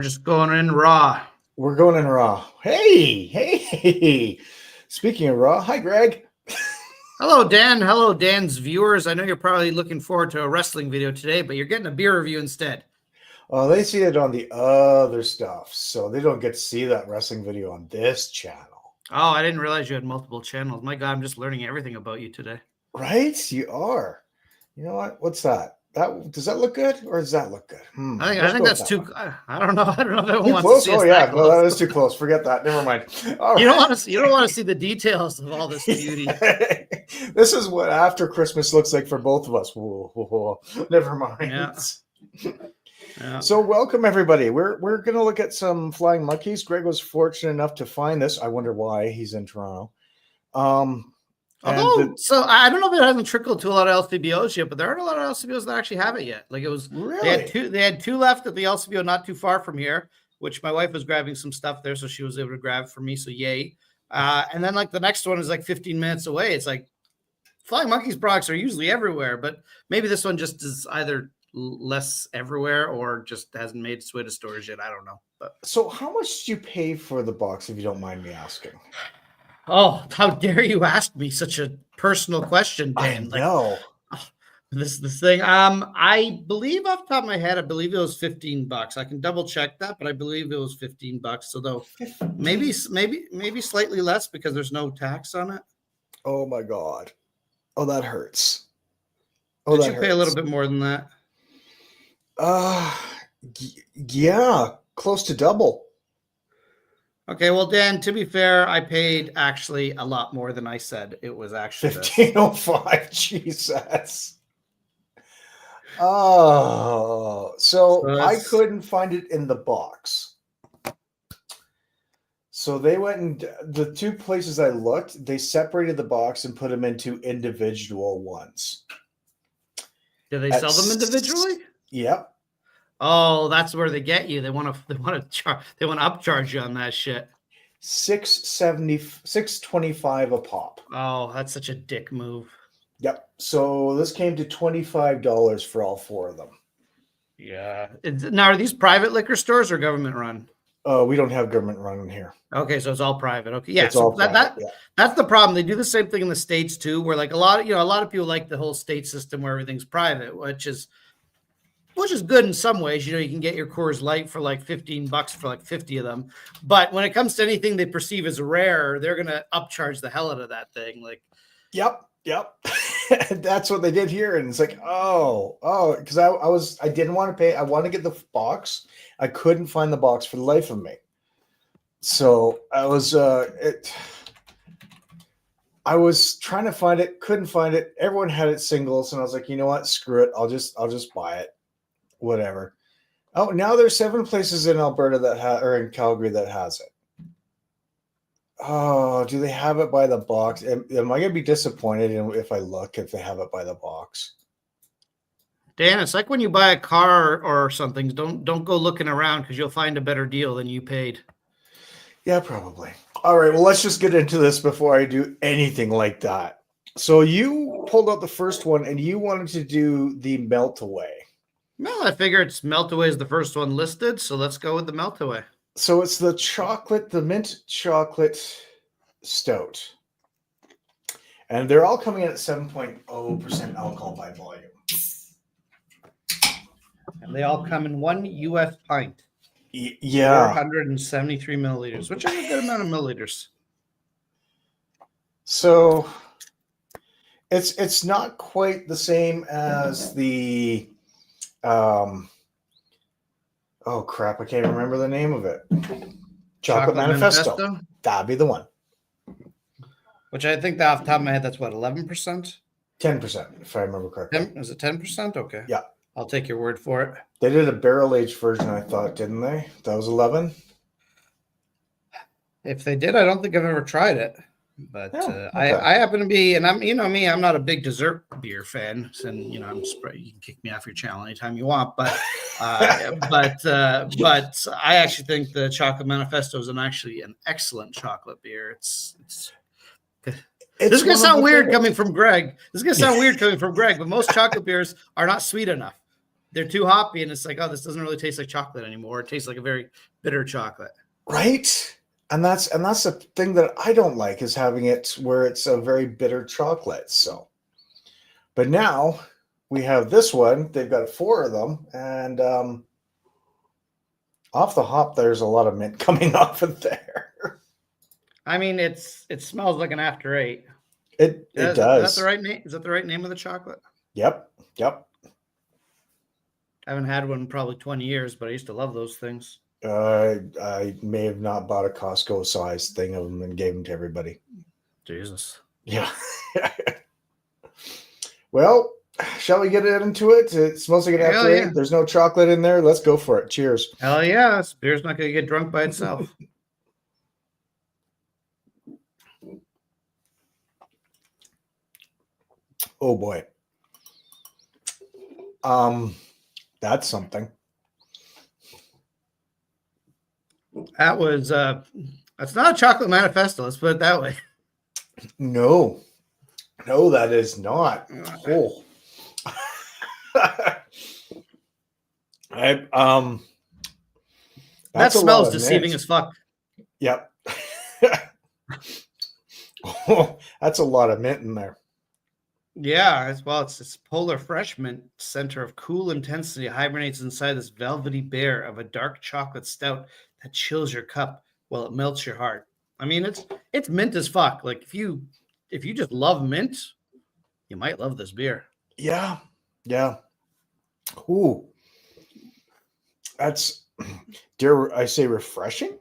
Just going in raw. We're going in raw. Hey. Speaking of raw, hi, Greg. Hello, Dan. Hello, Dan's viewers. I know you're probably looking forward to a wrestling video today, but you're getting a beer review instead. Oh, they see it on the other stuff, so they don't get to see that wrestling video on this channel. Oh, I didn't realize you had multiple channels. My God, I'm just learning everything about you today. Right? You are. You know what? What's that? Does that look good, or does that look good? I think that's too. I don't know. I don't know if everyone too wants close. to see us Oh yeah, that no, close. that is too close. Forget that. Never mind. All You right. don't want to see the details of all this beauty. This is what after Christmas looks like for both of us. Whoa. Never mind. Yeah. So welcome everybody. We're gonna look at some flying monkeys. Greg was fortunate enough to find this. I wonder why he's in Toronto. So I don't know if it hasn't trickled to a lot of LCBOs yet, but there aren't a lot of LCBOs that actually have it yet. Like it was really they had two left at the LCBO not too far from here, which my wife was grabbing some stuff there, so she was able to grab for me. So yay. And then like the next one is like 15 minutes away. It's like Flying Monkeys products are usually everywhere, but maybe this one just is either less everywhere or just hasn't made its way to stores yet. I don't know. But so how much did you pay for the box, if you don't mind me asking? Oh, how dare you ask me such a personal question, Dan? I know. Like, this thing. I believe off the top of my head, I believe it was $15. I can double check that, but I believe it was $15. So though maybe slightly less because there's no tax on it. Oh my God. Oh, that hurts. Oh, did you pay a little bit more than that? Yeah, close to double. Okay, well, Dan, to be fair, I paid actually a lot more than I said. It was actually $15.05. Jesus. Oh, so I couldn't find it in the box. So they went and the two places I looked, they separated the box and put them into individual ones. Do they sell them individually? Yep. Oh, that's where they get you. They want to upcharge you on that shit. $6.25 a pop. Oh, that's such a dick move. Yep. So this came to $25 for all four of them. Yeah. Now, are these private liquor stores or government run? We don't have government run in here. Okay, so it's all private. Okay, yeah. It's all private, that's the problem. They do the same thing in the States too, where like a lot of people like the whole state system where everything's private, which is good in some ways. You can get your Coors Light for like $15 for like 50 of them. But when it comes to anything they perceive as rare, they're going to upcharge the hell out of that thing. Like, yep. That's what they did here. And it's like, because I didn't want to pay. I want to get the box. I couldn't find the box for the life of me. So I was trying to find it, couldn't find it. Everyone had it singles, and I was like, you know what? Screw it. I'll just buy it. Whatever. Oh, now there's 7 places in Alberta or in Calgary that has it. Oh, do they have it by the box? Am I going to be disappointed if they have it by the box? Dan, it's like when you buy a car or something, don't go looking around because you'll find a better deal than you paid. Yeah, probably. All right, well, let's just get into this before I do anything like that. So you pulled out the first one and you wanted to do the Meltaway. Well, I figure Meltaway is the first one listed, so let's go with the Meltaway. So it's the mint chocolate stout. And they're all coming in at 7.0% alcohol by volume. And they all come in 1 U.S. pint. Yeah. 473 milliliters, which is a good amount of milliliters. So it's not quite the same as the oh crap, I can't remember the name of it. Chocolate Manifesto. That'd be the one. Which I think that off the top of my head, that's what, 11%? 10%, if I remember correctly. Is it 10%? Okay. Yeah. I'll take your word for it. They did a barrel-aged version, I thought, didn't they? That was 11? If they did, I don't think I've ever tried it. But okay. I happen to be, and I'm, me, I'm not a big dessert beer fan. And, you can kick me off your channel anytime you want. But but I actually think the Chocolate Manifesto is actually an excellent chocolate beer. This is going to sound weird coming from Greg. But most chocolate beers are not sweet enough. they're too hoppy, and it's like, oh, this doesn't really taste like chocolate anymore. It tastes like a very bitter chocolate. Right. And that's the thing that I don't like, is having it where it's a very bitter chocolate. So, but now we have this one. They've got 4 of them, and off the hop, there's a lot of mint coming off of there. I mean, it smells like an After 8. It Is does. that the right name? Is that the right name of the chocolate? Yep. I haven't had one in probably 20 years, but I used to love those things. I may have not bought a Costco size thing of them and gave them to everybody. Jesus. Yeah. Well, shall we get into it? It smells like an Hell After 8. yeah. There's no chocolate in there. Let's go for it. Cheers. Hell yeah. This beer's not going to get drunk by itself. Oh boy. That's something. That was that's not a chocolate manifesto, let's put it that way. No, that is not. Oh. That smells deceiving as fuck. Yep. Oh, that's a lot of mint in there. Yeah, as well. It's this polar fresh mint center of cool intensity hibernates inside this velvety bear of a dark chocolate stout that chills your cup while it melts your heart. I mean, it's mint as fuck. Like if you just love mint, you might love this beer. Yeah. Ooh, that's, dare I say, refreshing.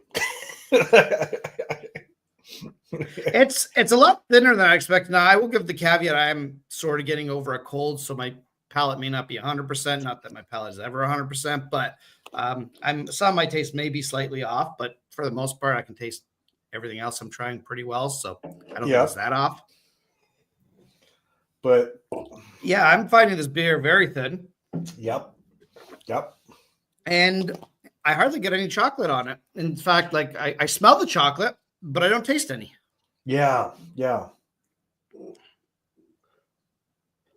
It's a lot thinner than I expected. Now, I will give the caveat I'm sort of getting over a cold, so my palate may not be 100%. Not that my palate is ever 100%, but some of my taste may be slightly off. But for the most part, I can taste everything else I'm trying pretty well, so I don't think it's that off. But yeah, I'm finding this beer very thin. Yep. And I hardly get any chocolate on it. In fact, like I smell the chocolate, but I don't taste any. Yeah.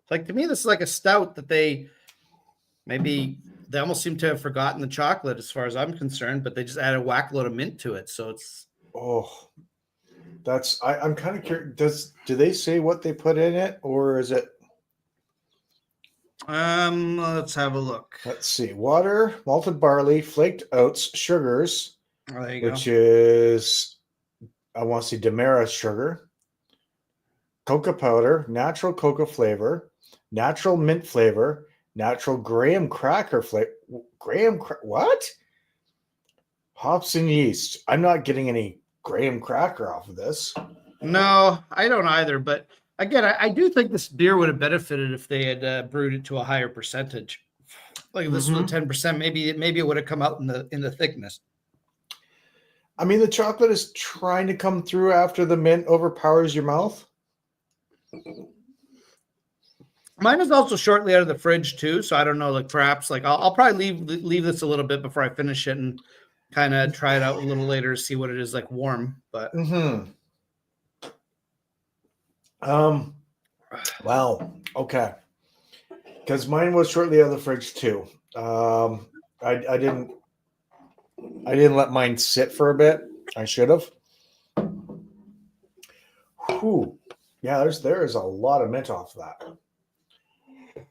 Like to me, this is like a stout that they almost seem to have forgotten the chocolate as far as I'm concerned, but they just add a whack load of mint to it. So it's I'm kind of curious. Do they say what they put in it, or is it? Let's have a look. Let's see. Water, malted barley, flaked oats, sugars, which is, I want to see Demerara sugar, cocoa powder, natural cocoa flavor, natural mint flavor, natural graham cracker flavor. What? Hops and yeast. I'm not getting any graham cracker off of this. No, I don't either. But again, I do think this beer would have benefited if they had brewed it to a higher percentage. Like if this was 10%, maybe it would have come out in the thickness. I mean, the chocolate is trying to come through after the mint overpowers your mouth. Mine is also shortly out of the fridge too, so I don't know. Like perhaps, like I'll probably leave this a little bit before I finish it and kind of try it out a little later to see what it is like warm. But wow, okay, because mine was shortly out of the fridge too. I didn't let mine sit for a bit. I should have. Whew. Yeah, there is a lot of mint off that.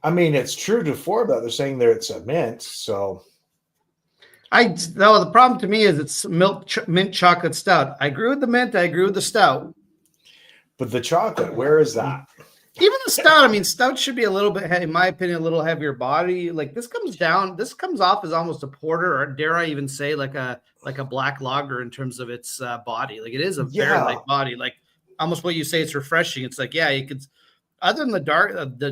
I mean, it's true to form that they're saying there it's a mint. So, the problem to me is it's mint chocolate stout. I agree with the mint. I agree with the stout. But the chocolate, where is that? Even the stout. I mean, stout should be a little bit, in my opinion, a little heavier body. Like this comes off as almost a porter, or dare I even say like a black lager in terms of its body. Like it is a very light body. Like almost what you say, it's refreshing. It's like, yeah, you could. Other than the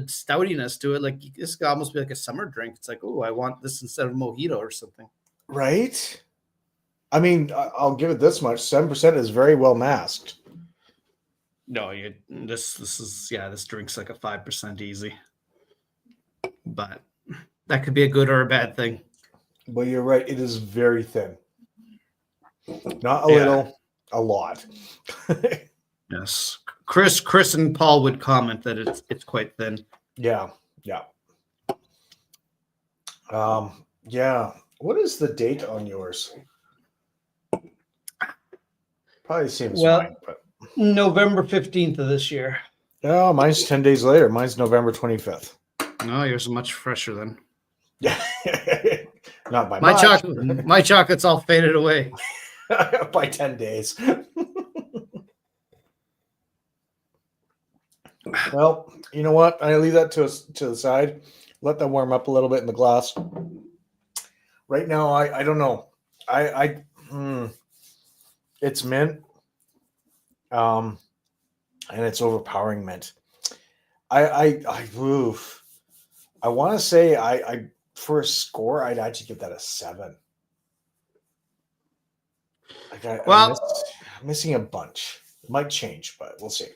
stoutiness to it, like this could almost be like a summer drink. It's like, oh, I want this instead of mojito or something. Right. I mean, I'll give it this much: 7% is very well masked. No, this drink's like a 5% easy, but that could be a good or a bad thing. Well, you're right; it is very thin. Not a little, a lot. Yes, Chris and Paul would comment that it's quite thin. Yeah. Yeah. What is the date on yours? Probably the same as Well, mine, but November 15th of this year. oh, mine's 10 days later. Mine's November 25th. No, yours is much fresher then. Yeah. Not by My much. chocolate, my chocolate's all faded away. By 10 days. Well, you know what? I leave that to the side. Let that warm up a little bit in the glass. Right now, I don't know. It's mint. And it's overpowering mint. I want to say I for a score, I'd actually give that a 7. Like I'm missing a bunch. It might change, but we'll see.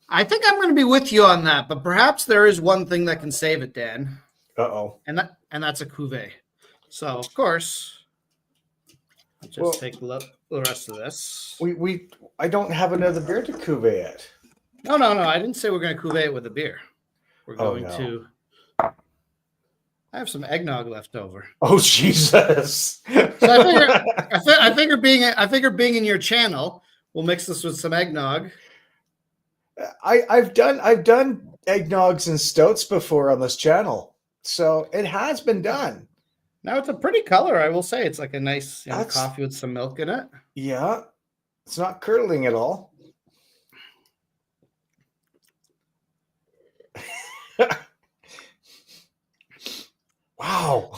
I think I'm going to be with you on that, but perhaps there is one thing that can save it, Dan. Uh-oh. And that's a cuvee. So of course, I'll just take the rest of this. I don't have another beer to cuvee yet. No. I didn't say we're going to cuvee it with a beer. We're going to. I have some eggnog left over. Oh Jesus! So I figure being in your channel, we'll mix this with some eggnog. I've done eggnogs and stouts before on this channel, so it has been done. Now it's a pretty color, I will say. It's like a nice coffee with some milk in it. Yeah, it's not curdling at all. Wow.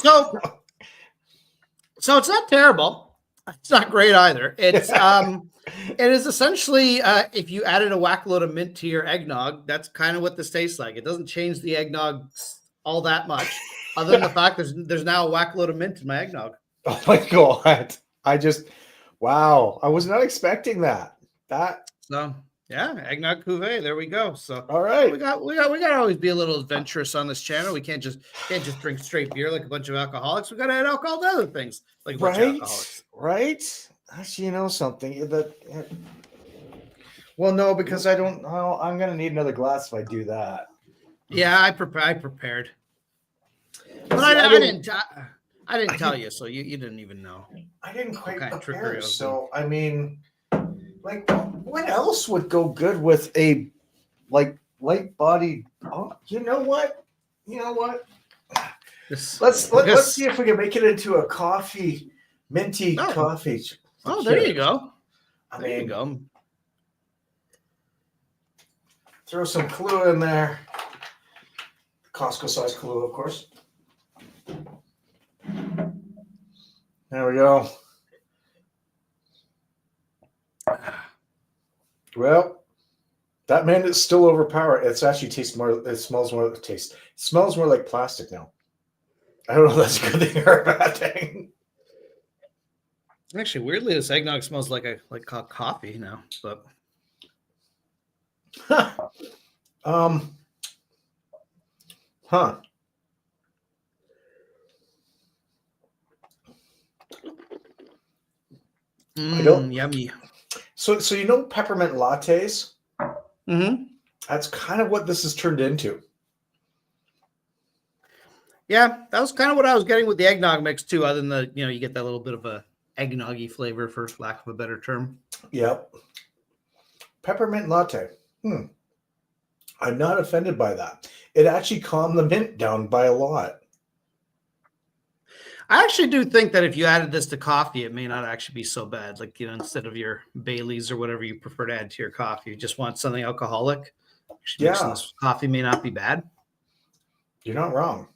So it's not terrible. It's not great either. It's it is essentially if you added a whack load of mint to your eggnog, that's kind of what this tastes like. It doesn't change the eggnog all that much, other than the fact there's now a whack load of mint in my eggnog. Oh my God. Wow. I was not expecting that. So yeah, eggnog cuvee. There we go. So all right, we got to always be a little adventurous on this channel. We can't just drink straight beer like a bunch of alcoholics. We got to add alcohol to other things like a bunch of alcoholics. Right. Actually, you know something well, no, because I don't. I'm gonna need another glass if I do that. Yeah, I prepared, but I didn't tell you, so you didn't even know. I didn't quite prepare. So I mean, like, what else would go good with a light bodied? Oh, you know what? Let's see if we can make it into a coffee, minty coffee. Oh, there you go. There you go. Throw some Kahlua in there. Costco size Kahlua, of course. There we go. Well, that man is still overpowered. It smells more like plastic now. I don't know if that's a good thing or a bad thing. Actually, weirdly, this eggnog smells like coffee now, but I don't. Yummy. So you know peppermint lattes? Mm-hmm. That's kind of what this has turned into. Yeah, that was kind of what I was getting with the eggnog mix too. Other than you get that little bit of a eggnoggy flavor, for lack of a better term. Yep. Peppermint latte. I'm not offended by that. It actually calmed the mint down by a lot. I actually do think that if you added this to coffee, it may not actually be so bad. Like, instead of your Baileys or whatever you prefer to add to your coffee, you just want something alcoholic. Mixing this with coffee may not be bad. You're not wrong.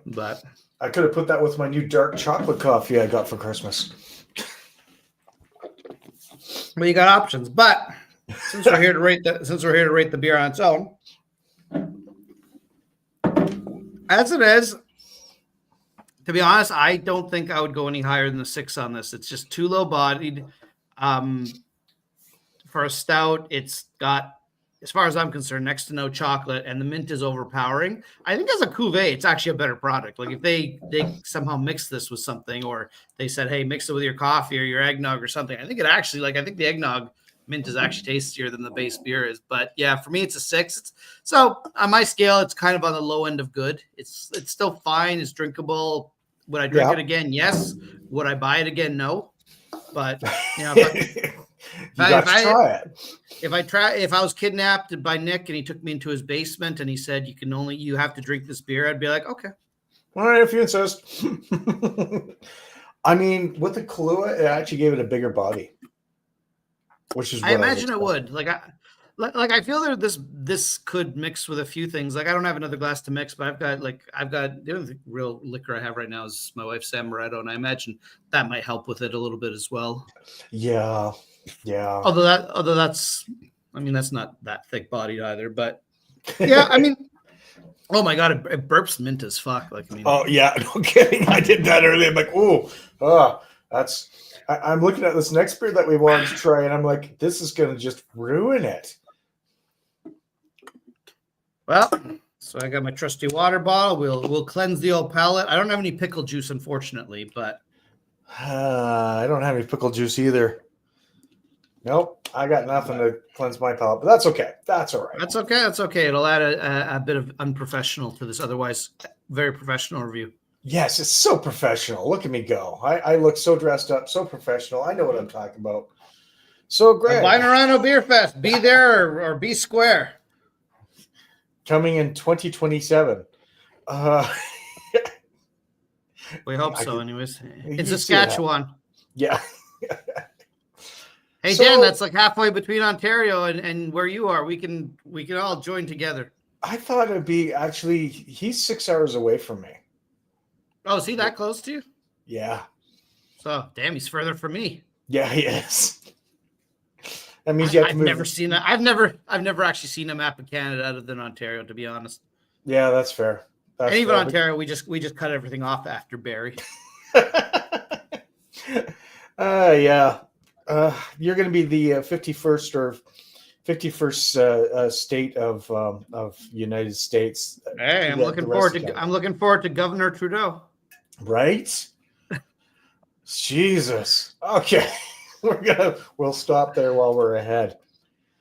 But I could have put that with my new dark chocolate coffee I got for Christmas. Well, you got options. But since we're here to rate the beer on its own, as it is, to be honest, I don't think I would go any higher than the 6 on this. It's just too low bodied. For a stout, it's got, as far as I'm concerned, next to no chocolate, and the mint is overpowering. I think as a cuvee, it's actually a better product. Like if they somehow mix this with something, or they said, hey, mix it with your coffee or your eggnog or something, I think it actually, I think the eggnog mint is actually tastier than the base beer is. But yeah, for me, it's a 6. So on my scale, it's kind of on the low end of good. It's still fine. It's drinkable. Would I drink it again? Yes. Would I buy it again? No. But You got to try it. If I was kidnapped by Nick and he took me into his basement and he said you have to drink this beer, I'd be like, okay. All right, if you insist. I mean, with the Kahlua, it actually gave it a bigger body, which is what I imagine it would. Like I feel this could mix with a few things. Like I don't have another glass to mix, but I've got the only real liquor I have right now is my wife's Amaretto, and I imagine that might help with it a little bit as well. Yeah. Although that's not that thick bodied either, but yeah, I mean. Oh my god, it burps mint as fuck. Oh yeah, no kidding. I did that earlier. I'm like, I'm looking at this next beer that we wanted to try, and I'm like, this is gonna just ruin it. Well, so I got my trusty water bottle. We'll cleanse the old palate. I don't have any pickle juice, unfortunately, but I don't have any pickle juice either. Nope, I got nothing to cleanse my palate, but that's okay. That's all right. That's okay. It'll add a bit of unprofessional to this otherwise very professional review. Yes, it's so professional. Look at me go. I look so dressed up, so professional. I know what I'm talking about. So great. Albino Beer Fest. Be there or be square. Coming in 2027. We hope so, anyways. In Saskatchewan. Yeah. Hey, Dan, that's like halfway between Ontario and where you are. We can all join together. I thought it'd be he's 6 hours away from me. Oh, is he that close to you? Yeah. So, damn, he's further from me. Yeah, he is. That means you have to move. I've never actually seen a map of Canada other than Ontario, to be honest. Yeah, that's fair. And even Ontario, we just cut everything off after Barrie. Yeah. You're going to be the 51st or 51st state of United States. Hey, I'm looking forward to Governor Trudeau. Right? Jesus. Okay. We'll stop there while we're ahead.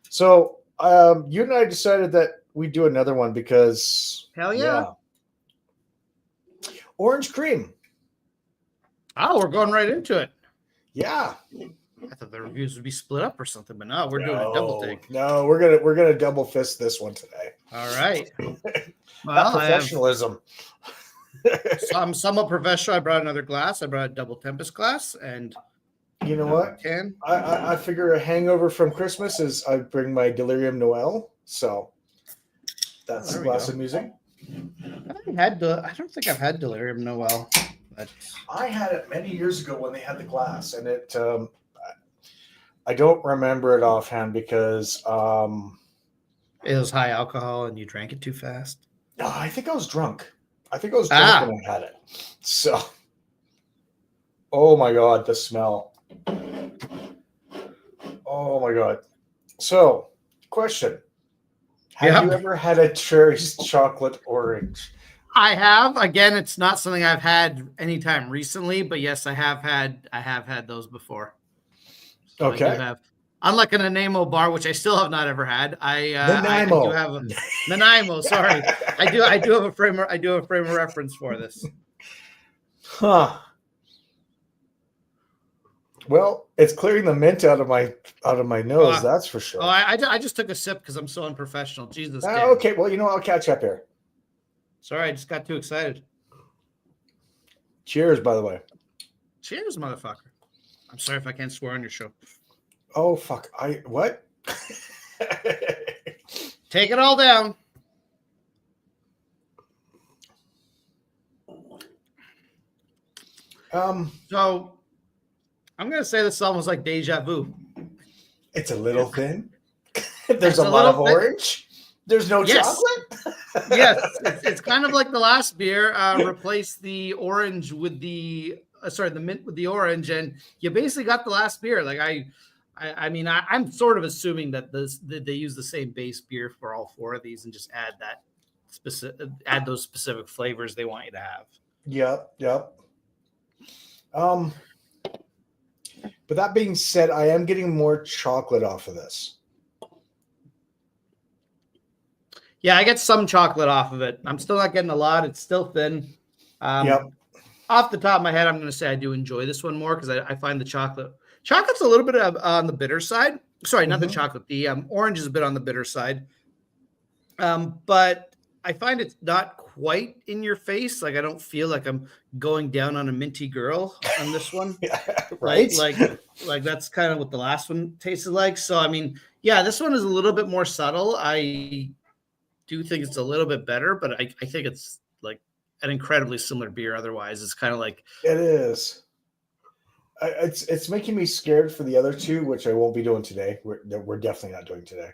So you and I decided that we'd do another one because hell yeah. Orange cream. Oh, we're going right into it. Yeah. I thought the reviews would be split up or something, but no, we're doing a double take. No, we're gonna double fist this one today. All right. Well, professionalism. I'm somewhat professional. I brought another glass. I brought a double Tempest glass, and you know what? I figure a hangover from Christmas is I bring my Delirium Noel. So that's a glass of music. I don't think I've had Delirium Noel. But I had it many years ago when they had the glass, and it. I don't remember it offhand because it was high alcohol and you drank it too fast. No, I think I was drunk. When I had it. So, oh my God, the smell. Oh my God. So, question. Have you ever had a cherry's chocolate orange? I have. Again, it's not something I've had anytime recently, but yes, I have had those before. So okay. Unlike an Nanaimo bar, which I still have not ever had. I do have a Nanaimo. Sorry, I do have a frame of reference for this. Huh. Well, it's clearing the mint out of my nose. That's for sure. Oh, I just took a sip because I'm so unprofessional. Jesus. Okay. Well, I'll catch up here. Sorry, I just got too excited. Cheers, by the way. Cheers, motherfucker. I'm sorry if I can't swear on your show. Oh, fuck. What? Take it all down. So I'm going to say this is almost like deja vu. It's a little thin. There's a lot of orange. There's no chocolate. Yes. It's kind of like the last beer. Replace the orange with the mint with the orange, and you basically got the last beer. Like I'm sort of assuming that they use the same base beer for all four of these and just add those specific flavors they want you to have. Yep. But that being said, I am getting more chocolate off of this. Yeah, I get some chocolate off of it. I'm still not getting a lot. It's still thin. Yep. Off the top of my head, I'm going to say I do enjoy this one more because I find the chocolate's a little bit on the bitter side. Sorry, not the chocolate. The orange is a bit on the bitter side. But I find it's not quite in your face. Like I don't feel like I'm going down on a minty girl on this one. Right? Like that's kind of what the last one tasted like. So I mean, yeah, this one is a little bit more subtle. I do think it's a little bit better, but I think it's like an incredibly similar beer. Otherwise, it's kind of like it is. It's making me scared for the other two, which I won't be doing today. We're definitely not doing today.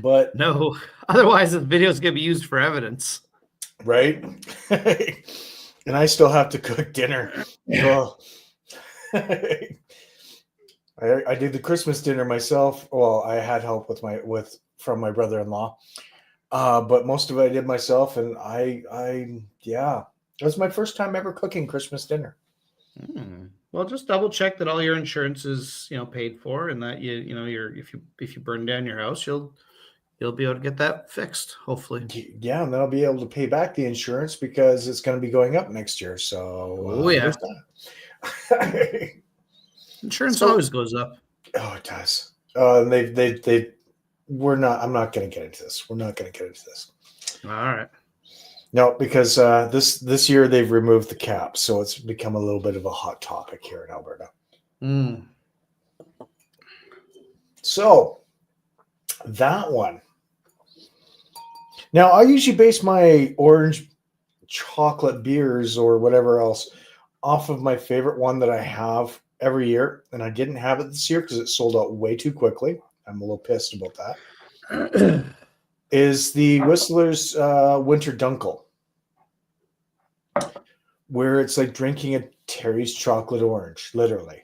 But no. Otherwise, the video's gonna be used for evidence, right? And I still have to cook dinner. Well, I did the Christmas dinner myself. Well, I had help from my brother-in-law, but most of it I did myself, and yeah, it was my first time ever cooking Christmas dinner. Well, just double check that all your insurance is paid for, and that if you burn down your house, you'll be able to get that fixed, hopefully. Yeah, and then I'll be able to pay back the insurance because it's going to be going up next year. So, yeah. Insurance always goes up. Oh, it does. We're not. I'm not going to get into this. We're not going to get into this. All right. No, because this year they've removed the cap, so it's become a little bit of a hot topic here in Alberta. So that one. Now, I usually base my orange chocolate beers or whatever else off of my favorite one that I have every year, and I didn't have it this year because it sold out way too quickly. I'm a little pissed about that. Is the Whistler's Winter Dunkel, where it's like drinking a Terry's chocolate orange, literally.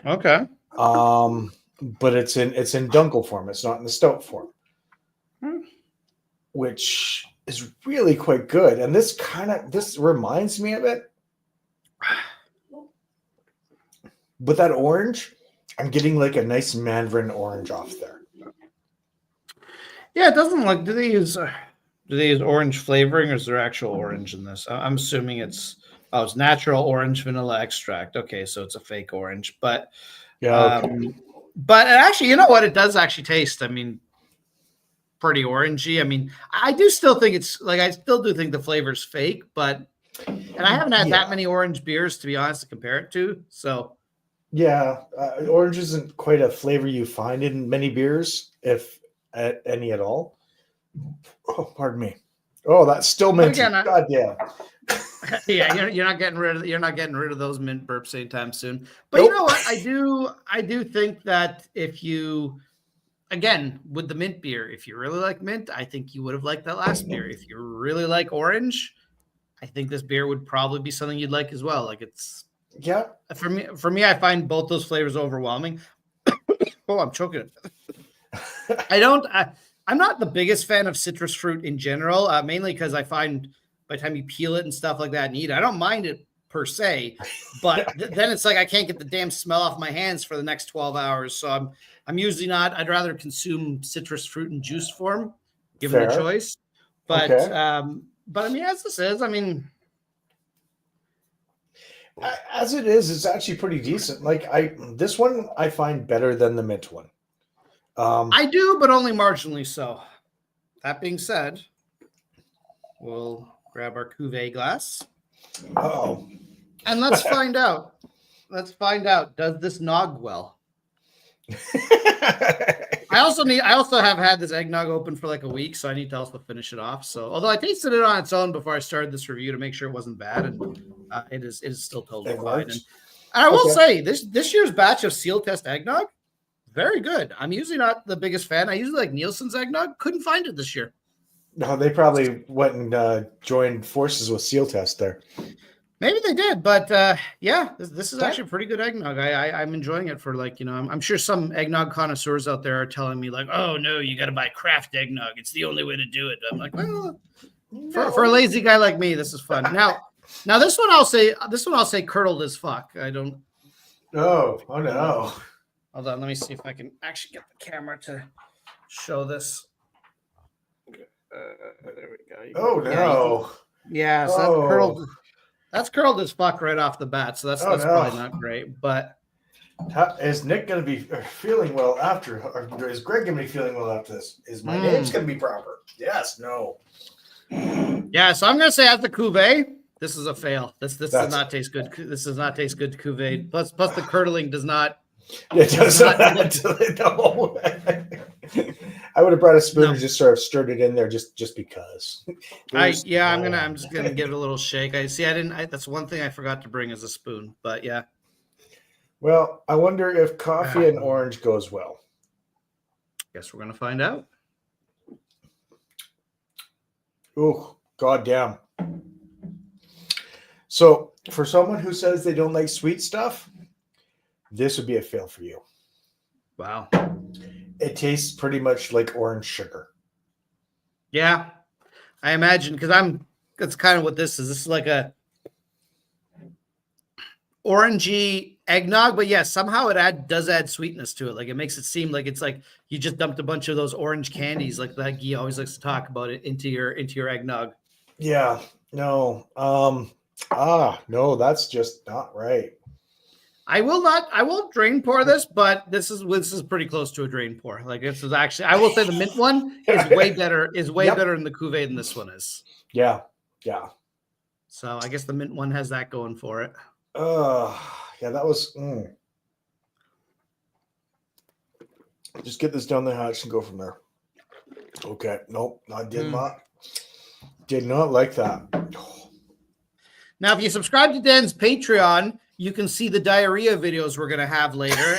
Okay. But it's in Dunkel form. It's not in the stout form, which is really quite good. And this reminds me of it. But that orange, I'm getting like a nice mandarin orange off there. Yeah, it doesn't look. Do they use orange flavoring, or is there actual orange in this? I'm assuming it's natural orange vanilla extract. Okay, so it's a fake orange, but yeah. Okay. But actually, you know what? It does actually taste. I mean, pretty orangey. I mean, I do still think it's like I still do think the flavor's fake, and I haven't had that many orange beers to be honest to compare it to. So. Yeah, orange isn't quite a flavor you find in many beers, if any at all. Oh, pardon me. Oh, that's still minty. God damn. Yeah, you're not getting rid of those mint burps anytime soon. But You know what? I do think that if you, again, with the mint beer, if you really like mint, I think you would have liked that last beer. If you really like orange, I think this beer would probably be something you'd like as well. Like it's. Yeah. For me, I find both those flavors overwhelming. Oh, I'm choking. I'm not the biggest fan of citrus fruit in general, mainly because I find by the time you peel it and stuff like that and eat it, I don't mind it per se, but then it's like I can't get the damn smell off my hands for the next 12 hours. So I'm usually not. I'd rather consume citrus fruit in juice form, given the choice. But I mean, as this is, I mean. As it is, it's actually pretty decent. Like this one I find better than the mint one. I do, but only marginally so. That being said, we'll grab our cuvee glass. Oh, and let's find out. Let's find out. Does this nog well? I also have had this eggnog open for like a week, so I need to also finish it off. So, although I tasted it on its own before I started this review to make sure it wasn't bad, and it is still totally fine. And I will say this year's batch of Seal Test eggnog, very good. I'm usually not the biggest fan. I usually like Nielsen's eggnog. Couldn't find it this year. No, they probably went and joined forces with Seal Test there. Maybe they did, but yeah, this is actually pretty good eggnog. I'm enjoying it for like, I'm sure some eggnog connoisseurs out there are telling me like, oh no, you got to buy craft eggnog. It's the only way to do it. I'm like, well, for a lazy guy like me, this is fun. Now, Now this one I'll say curdled as fuck. I don't. Oh no. Hold on, let me see if I can actually get the camera to show this. There we go. Oh no. Yeah, so that's curdled. That's curled as fuck right off the bat. So that's probably not great. But is Nick going to be feeling well after? Or is Greg going to be feeling well after this? Is my name's going to be proper? Yes. No. Yeah. So I'm going to say as the cuvee, this is a fail. This does not taste good. This does not taste good cuvee. Plus the curdling does not. It does not. No. I would have brought a spoon and just sort of stirred it in there just because. I'm just gonna give it a little shake. That's one thing I forgot to bring as a spoon, but yeah. Well, I wonder if coffee and orange goes well. Guess we're gonna find out. Ooh, goddamn. So for someone who says they don't like sweet stuff, this would be a fail for you. Wow. It tastes pretty much like orange sugar. Yeah, I imagine because that's kind of what this is. This is like a orangey eggnog, but yeah, somehow it does add sweetness to it. Like it makes it seem like it's like you just dumped a bunch of those orange candies, like that Guy always likes to talk about it, into your eggnog. Yeah. No. No, that's just not right. I won't drain pour this, but this is pretty close to a drain pour. Like this is actually, I will say the mint one is way better better in the cuvee than this one is. Yeah. Yeah. So I guess the mint one has that going for it. Yeah, that was just get this down the hatch and go from there. Okay. Nope. I did not like that. Now, if you subscribe to Dan's Patreon, you can see the diarrhea videos we're gonna have later,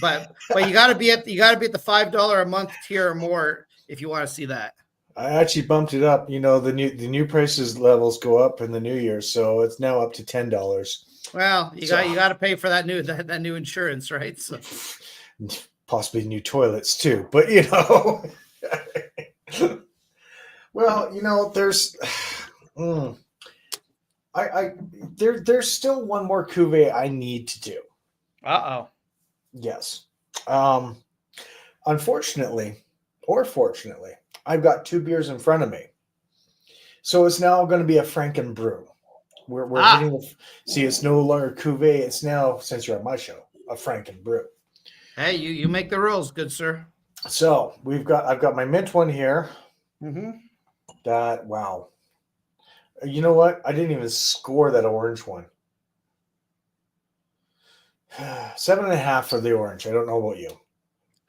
but you gotta be at the $5 a month tier or more if you want to see that. I actually bumped it up. You know, the new prices levels go up in the new year, so it's now up to $10. Well, you got to pay for that new insurance, right? So possibly new toilets too, but you know, well, you know, there's. There's still one more cuvee I need to do. Yes. Unfortunately, or fortunately, I've got two beers in front of me. So it's now going to be a Franken brew. We're hitting see, it's no longer cuvee. It's now, since you're on my show, a Franken brew. Hey, you make the rules, good sir. So I've got my mint one here. Mm-hmm. Wow. You know what? I didn't even score that orange one. 7.5 for the orange. I don't know about you.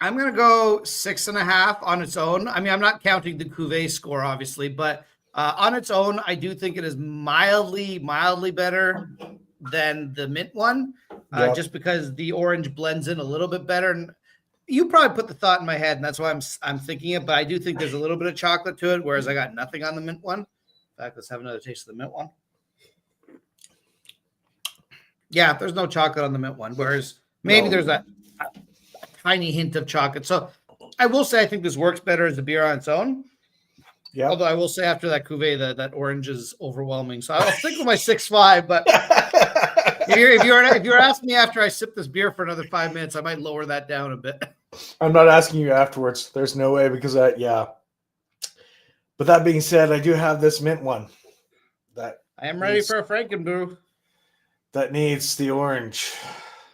I'm going to go 6.5 on its own. I mean, I'm not counting the cuvee score, obviously, but on its own, I do think it is mildly better than the mint one, just because the orange blends in a little bit better. And you probably put the thought in my head, and that's why I'm thinking it, but I do think there's a little bit of chocolate to it, whereas I got nothing on the mint one. In fact, let's have another taste of the mint one. Yeah, there's no chocolate on the mint one, whereas maybe there's a tiny hint of chocolate. So I will say I think this works better as a beer on its own. Yeah. Although I will say after that cuvee, that orange is overwhelming. So I'll stick with my 6.5. But if you're asking me after I sip this beer for another 5 minutes, I might lower that down a bit. I'm not asking you afterwards. There's no way because But that being said, I do have this mint one. That I am ready for a Frankenbrew. That needs the orange.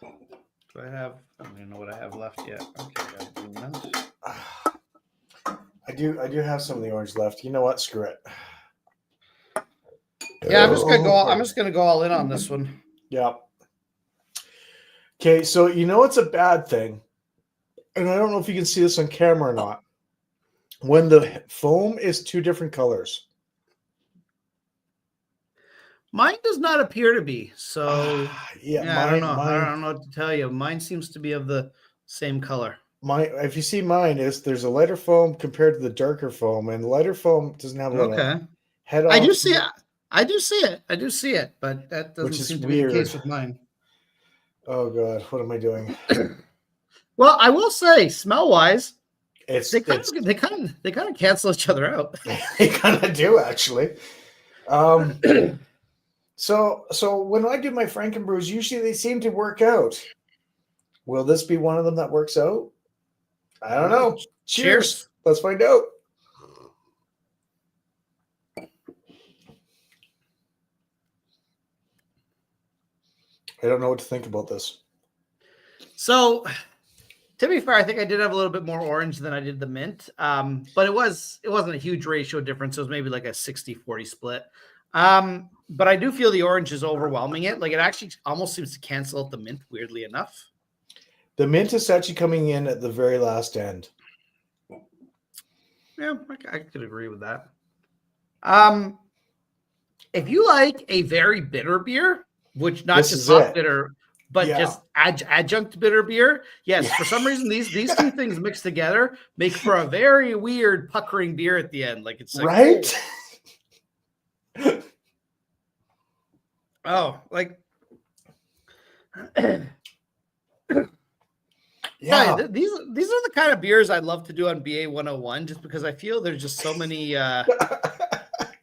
Do I have? I don't even know what I have left yet. Okay, I do have some of the orange left. You know what? Screw it. Yeah, I'm just gonna go all in on this one. Yeah. Okay, so you know it's a bad thing, and I don't know if you can see this on camera or not. When the foam is two different colors. Mine does not appear to be. So I don't know. I don't know what to tell you. Mine seems to be of the same color. If you see mine, there's a lighter foam compared to the darker foam, and the lighter foam doesn't have a head on. I do see it, but that doesn't seem to be the case with mine. Oh God, what am I doing? Well, I will say, smell wise, they kind of cancel each other out. They kind of do, actually. So when I do my Frankenbrews, usually they seem to work out. Will this be one of them that works out? I don't know. Cheers. Let's find out. I don't know what to think about this. So, to be fair, I think I did have a little bit more orange than I did the mint. But it wasn't a huge ratio difference. It was maybe like a 60-40 split. But I do feel the orange is overwhelming it. Like it actually almost seems to cancel out the mint, weirdly enough. The mint is actually coming in at the very last end. Yeah, I could agree with that. If you like a very bitter beer, which not This just is hot it. bitter, but Yeah. just adjunct bitter beer, yes, for some reason these two things mixed together make for a very weird puckering beer at the end. Like it's like, right. oh, like Yeah. these are the kind of beers I'd love to do on BA 101, just because I feel there's just so many.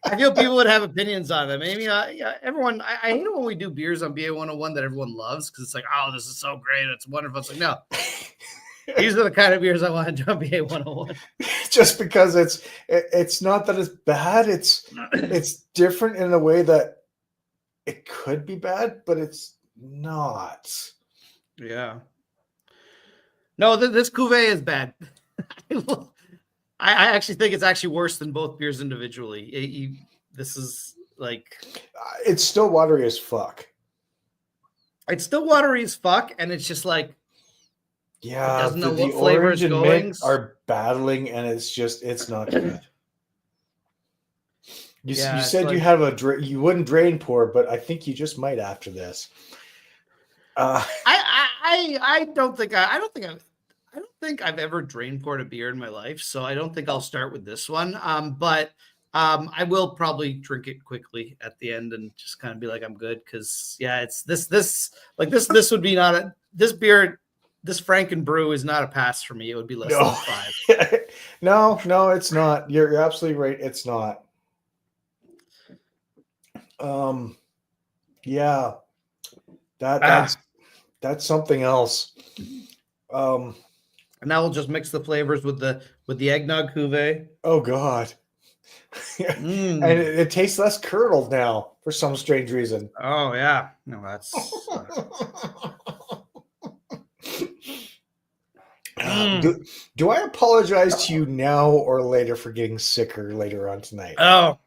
I feel people would have opinions on them. Maybe everyone. I hate it when we do beers on BA 101 that everyone loves because it's like, oh, this is so great, it's wonderful. It's like, no, these are the kind of beers I want to do on BA 101. Just because it's not that it's bad, it's different in a way that it could be bad, but it's not. Yeah. No, this cuvee is bad. I actually think it's actually worse than both beers individually. This is like it's still watery as fuck. It's still watery as fuck, and it's just like yeah, it doesn't know the what flavor orange is and going. mint are battling, and it's not good. You said like, you have you wouldn't drain pour, but I think you just might after this. I don't think I've ever drain poured a beer in my life, so I don't think I'll start with this one. But I will probably drink it quickly at the end and just kind of be like, I'm good, because yeah, it's this would be not a this beer. This Frankenbrew is not a pass for me. It would be less than 5. No, it's not. You're absolutely right. It's not. Yeah, that's something else. And now we'll just mix the flavors with the eggnog cuvee. Oh God. And it tastes less curdled now for some strange reason. Oh yeah. No, that's do I apologize to you now or later for getting sicker later on tonight? Oh,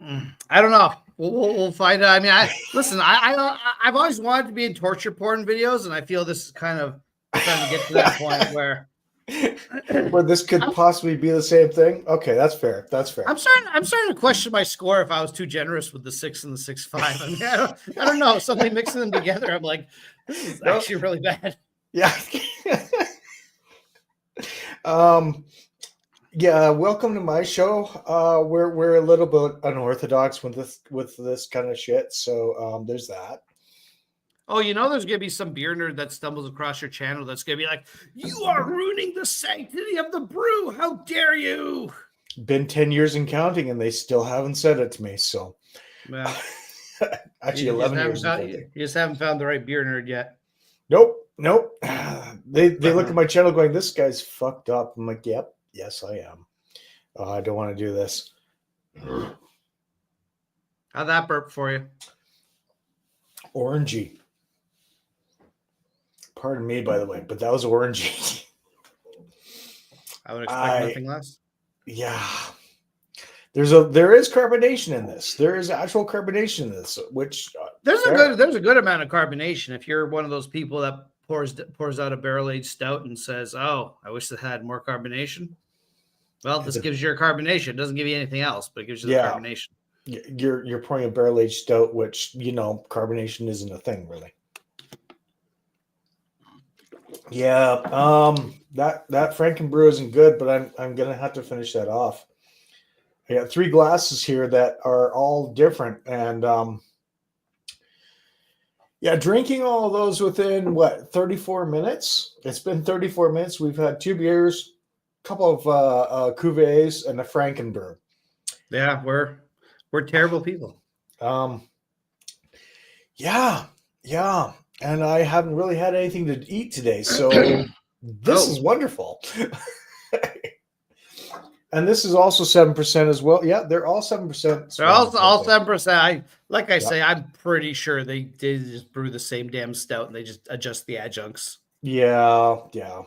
I don't know. We'll find out. I mean, I've always wanted to be in torture porn videos, and I feel this is kind of trying to get to that point where this could possibly be the same thing. Okay, that's fair. I'm starting to question my score if I was too generous with the 6 and the 6.5. I mean, I don't know. Something mixing them together, I'm like, this is actually really bad. Yeah. Yeah, welcome to my show. We're a little bit unorthodox with this kind of shit. So there's that. Oh, there's gonna be some beer nerd that stumbles across your channel that's gonna be like, "You are ruining the sanctity of the brew! How dare you!" Been 10 years and counting, and they still haven't said it to me. So, well, actually, 11 years. You just haven't found the right beer nerd yet. Nope. They look at my channel going, "This guy's fucked up." I'm like, "Yep, yes, I am. I don't want to do this." How'd that burp for you? Orangey. Pardon me, by the way, but that was orangey. I would expect nothing less. Yeah. There is carbonation in this. There is actual carbonation in this, which there's a good amount of carbonation. If you're one of those people that pours out a barrel-aged stout and says, "Oh, I wish it had more carbonation." Well, this gives you your carbonation. It doesn't give you anything else, but it gives you the carbonation. You're pouring a barrel-aged stout, which carbonation isn't a thing really. Yeah, that Frankenbrew isn't good, but I'm gonna have to finish that off. I got 3 glasses here that are all different, and drinking all of those within 34 minutes. It's been 34 minutes. We've had 2 beers, a couple of cuvées, and a Frankenbrew. Yeah, we're terrible people. Yeah, yeah. And I haven't really had anything to eat today, so this is wonderful. And this is also 7% as well. Yeah, they're all 7%. They're all 7%. I say, I'm pretty sure they did just brew the same damn stout and they just adjust the adjuncts. Yeah, yeah.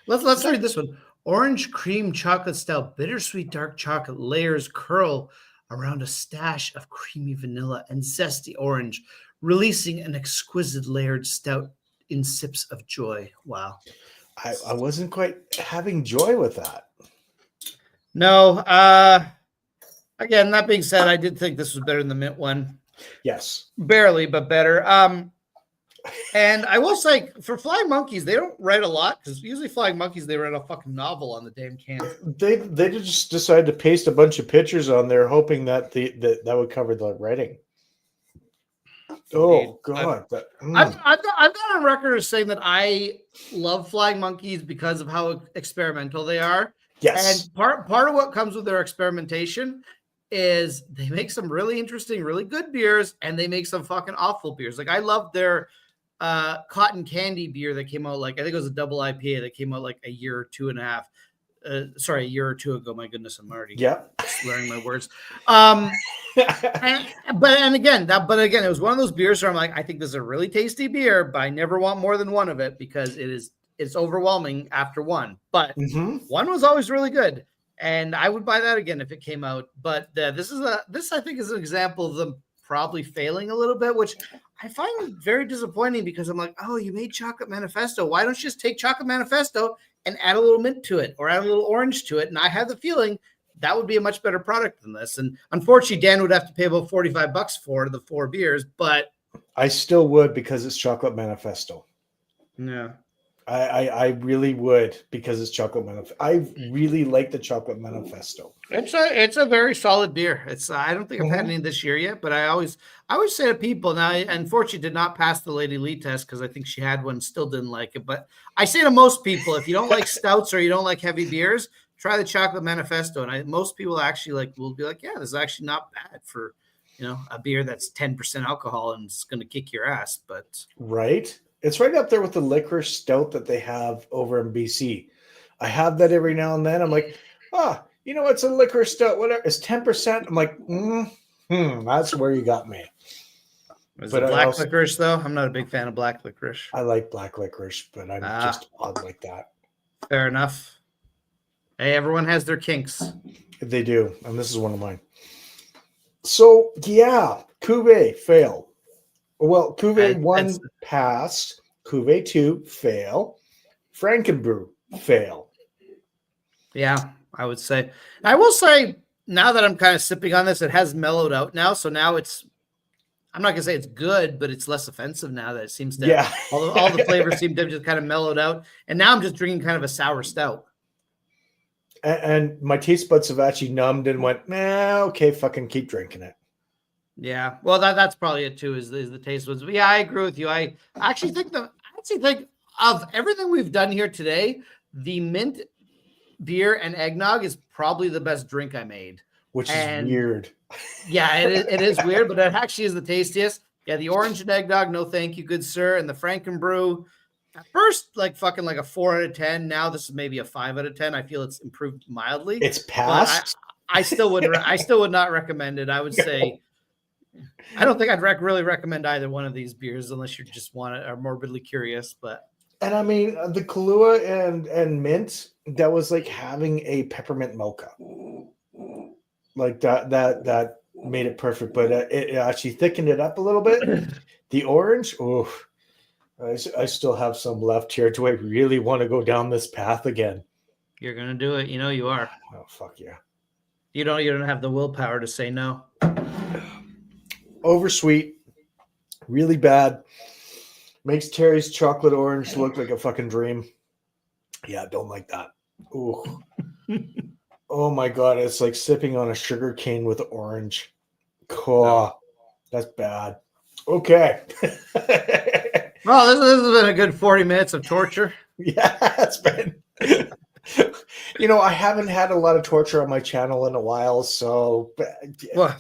Let's read this one. Orange cream chocolate stout, bittersweet dark chocolate layers curl around a stash of creamy vanilla and zesty orange, releasing an exquisite layered stout in sips of joy. Wow. I wasn't quite having joy with that. No. Again, that being said, I did think this was better than the mint one. Yes. Barely, but better. And I will say, for Flying Monkeys, they don't write a lot because usually Flying Monkeys, they write a fucking novel on the damn can. They just decided to paste a bunch of pictures on there, hoping that that would cover the writing. Oh God! I've gone on record as saying that I love Flying Monkeys because of how experimental they are. Yes, and part of what comes with their experimentation is they make some really interesting, really good beers, and they make some fucking awful beers. Like I love their cotton candy beer that came out I think it was a double IPA that came out a year or 2.5. A year or two ago. My goodness, I'm already slurring my words. But again, it was one of those beers where I'm like, I think this is a really tasty beer, but I never want more than one of it because it's overwhelming after one. But one was always really good, and I would buy that again if it came out. But this I think is an example of them probably failing a little bit, which I find very disappointing because I'm like, oh, you made Chocolate Manifesto. Why don't you just take Chocolate Manifesto and add a little mint to it or add a little orange to it? And I have the feeling that would be a much better product than this. And unfortunately, Dan would have to pay about $45 for the 4 beers, but I still would because it's Chocolate Manifesto. Yeah. I really would because it's Chocolate Manifesto. I really like the Chocolate Manifesto. It's a very solid beer. I don't think I've had any this year yet, but I always say to people, now I unfortunately did not pass the Lady Lee test because I think she had one, still didn't like it. But I say to most people, if you don't like stouts or you don't like heavy beers, try the Chocolate Manifesto. And most people actually will be like, yeah, this is actually not bad for a beer that's 10% alcohol and it's going to kick your ass. But right. It's right up there with the licorice stout that they have over in BC. I have that every now and then. I'm like, it's a licorice stout. Whatever. It's 10%. I'm like, that's where you got me. Is it black licorice, though? I'm not a big fan of black licorice. I like black licorice, but I'm just odd like that. Fair enough. Hey, everyone has their kinks. They do. And this is one of mine. So, yeah, Cuvée fail. Well, Cuvée 1 passed, Cuvée 2 fail, Frankenbrew fail. Yeah, I would say. I will say, now that I'm kind of sipping on this, it has mellowed out now. So now I'm not going to say it's good, but it's less offensive now that it seems to all the flavors seem to have just kind of mellowed out. And now I'm just drinking kind of a sour stout. And my taste buds have actually numbed and went, okay, fucking keep drinking it. Yeah, well, that's probably it too. Is the taste was? But yeah, I agree with you. I actually think of everything we've done here today, the mint beer and eggnog is probably the best drink I made. Which is weird. Yeah, it is weird, but it actually is the tastiest. Yeah, the orange and eggnog, no thank you, good sir. And the Frankenbrew, at first, like a 4 out of 10. Now this is maybe a 5 out of 10. I feel it's improved mildly. It's passed. I still would not recommend it. I would say. I don't think I'd really recommend either one of these beers unless you just are morbidly curious. And I mean the Kahlua and mint, that was like having a peppermint mocha, like that made it perfect. But it actually thickened it up a little bit. The orange, I still have some left here. Do I really want to go down this path again? You're gonna do it. You are. Oh fuck yeah! You don't have the willpower to say no. Oversweet, really bad. Makes Terry's chocolate orange look like a fucking dream. Yeah, don't like that. Ooh. Oh my god, it's like sipping on a sugar cane with orange. Oh, that's bad. Okay. Well, this has been a good 40 minutes of torture. Yeah, it's been. I haven't had a lot of torture on my channel in a while, so. Well,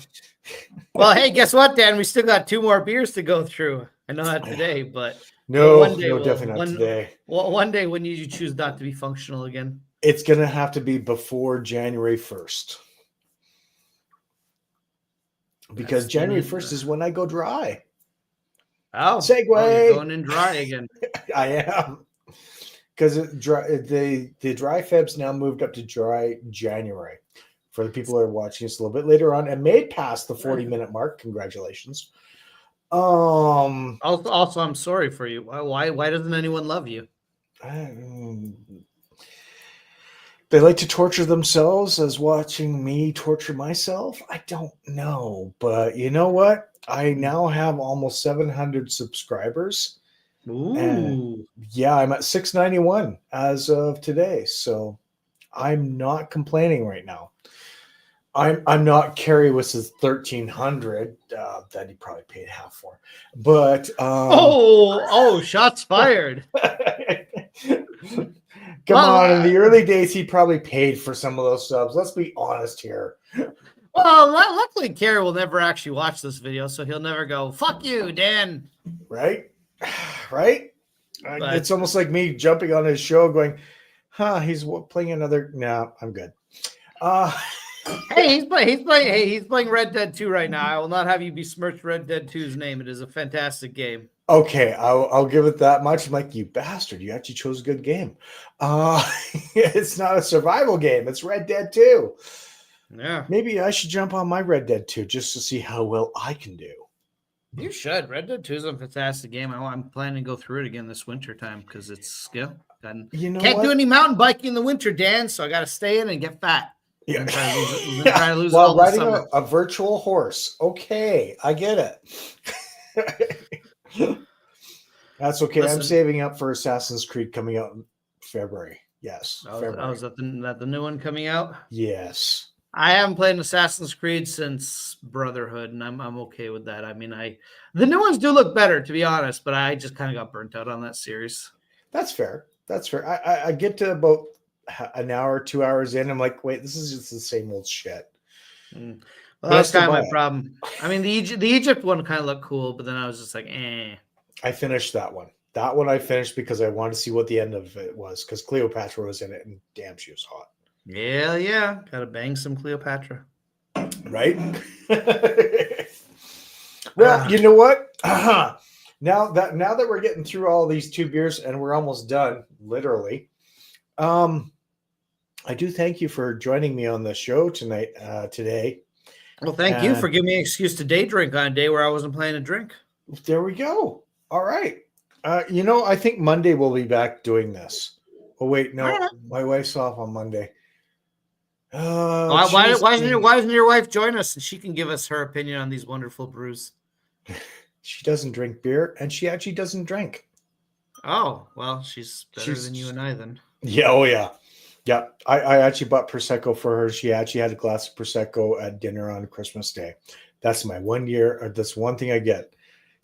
Well, hey, guess what, Dan? We still got 2 more beers to go through. I know that today, but No, one day definitely not today. One day when you choose not to be functional again. It's gonna have to be before January 1st. Because January 1st is when I go dry. Oh, segue. You're going in dry again. I am. Because the dry Feb's now moved up to dry January. For the people that are watching us a little bit later on and made past the 40-minute mark, congratulations. Also, I'm sorry for you. Why doesn't anyone love you? They like to torture themselves as watching me torture myself. I don't know, but you know what? I now have almost 700 subscribers. Ooh. And yeah, I'm at 691 as of today. So I'm not complaining right now. I'm not Kerry with his 1,300 that he probably paid half for, but shots fired. Come on, in the early days, he probably paid for some of those subs. Let's be honest here. Well, luckily, Kerry will never actually watch this video, so he'll never go, "Fuck you, Dan." Right? It's almost like me jumping on his show going, he's playing another. No, I'm good. Hey, he's playing Red Dead 2 right now. I will not have you besmirch Red Dead 2's name. It is a fantastic game. Okay, I'll give it that much. I'm like, you bastard, you actually chose a good game. It's not a survival game. It's Red Dead 2. Yeah. Maybe I should jump on my Red Dead 2 just to see how well I can do. You should. Red Dead 2 is a fantastic game. I'm planning to go through it again this winter time because it's skill. Can't do any mountain biking in the winter, Dan, so I got to stay in and get fat. Yeah. Try to lose while riding a virtual horse. Okay, I get it. That's okay. Listen, I'm saving up for Assassin's Creed coming out in February. Yes. February. Is that the new one coming out? Yes. I haven't played Assassin's Creed since Brotherhood, and I'm okay with that. I mean, the new ones do look better, to be honest, but I just kind of got burnt out on that series. That's fair. I get to about an hour, 2 hours in. I'm like, wait, this is just the same old shit. Well, that's kind of my problem. I mean, the Egypt one kind of looked cool, but then I was just like, eh. I finished that one. That one I finished because I wanted to see what the end of it was, because Cleopatra was in it, and damn, she was hot. Yeah. Gotta bang some Cleopatra. Right? Well, you know what? Now that we're getting through all these 2 beers and we're almost done, literally, I do thank you for joining me on the show today. Well, thank you for giving me an excuse to day drink on a day where I wasn't planning to drink. There we go. All right. I think Monday we'll be back doing this. Oh, wait, no, my wife's off on Monday. Why doesn't your wife join us and she can give us her opinion on these wonderful brews? She doesn't drink beer, and she actually doesn't drink. Oh, well, she's better than you and I then. Yeah, oh yeah. Yeah, I actually bought Prosecco for her. She actually had a glass of Prosecco at dinner on Christmas Day. That's my 1 year, or that's one thing I get.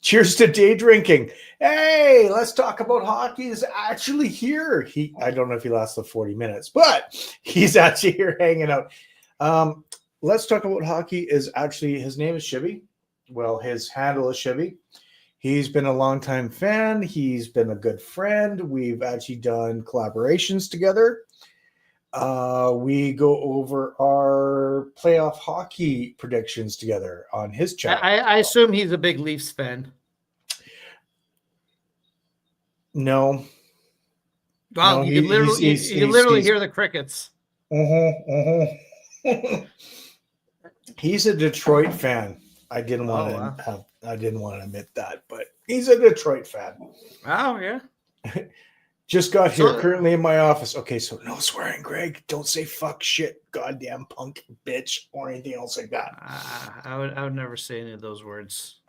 Cheers to day drinking. Hey, let's talk about hockey is actually here. I don't know if he lasted 40 minutes, but he's actually here hanging out. Let's talk about hockey is actually, his name is Shibby. Well, his handle is Shibby. He's been a longtime fan. He's been a good friend. We've actually done collaborations together. We go over our playoff hockey predictions together on his channel. I assume he's a big Leafs fan. No. Well, you can literally hear the crickets. He's a Detroit fan. I didn't want to admit that, but he's a Detroit fan. Oh yeah. Just got here, currently in my office. Okay, so no swearing, Greg. Don't say fuck, shit, goddamn punk, bitch, or anything else like that. I would never say any of those words.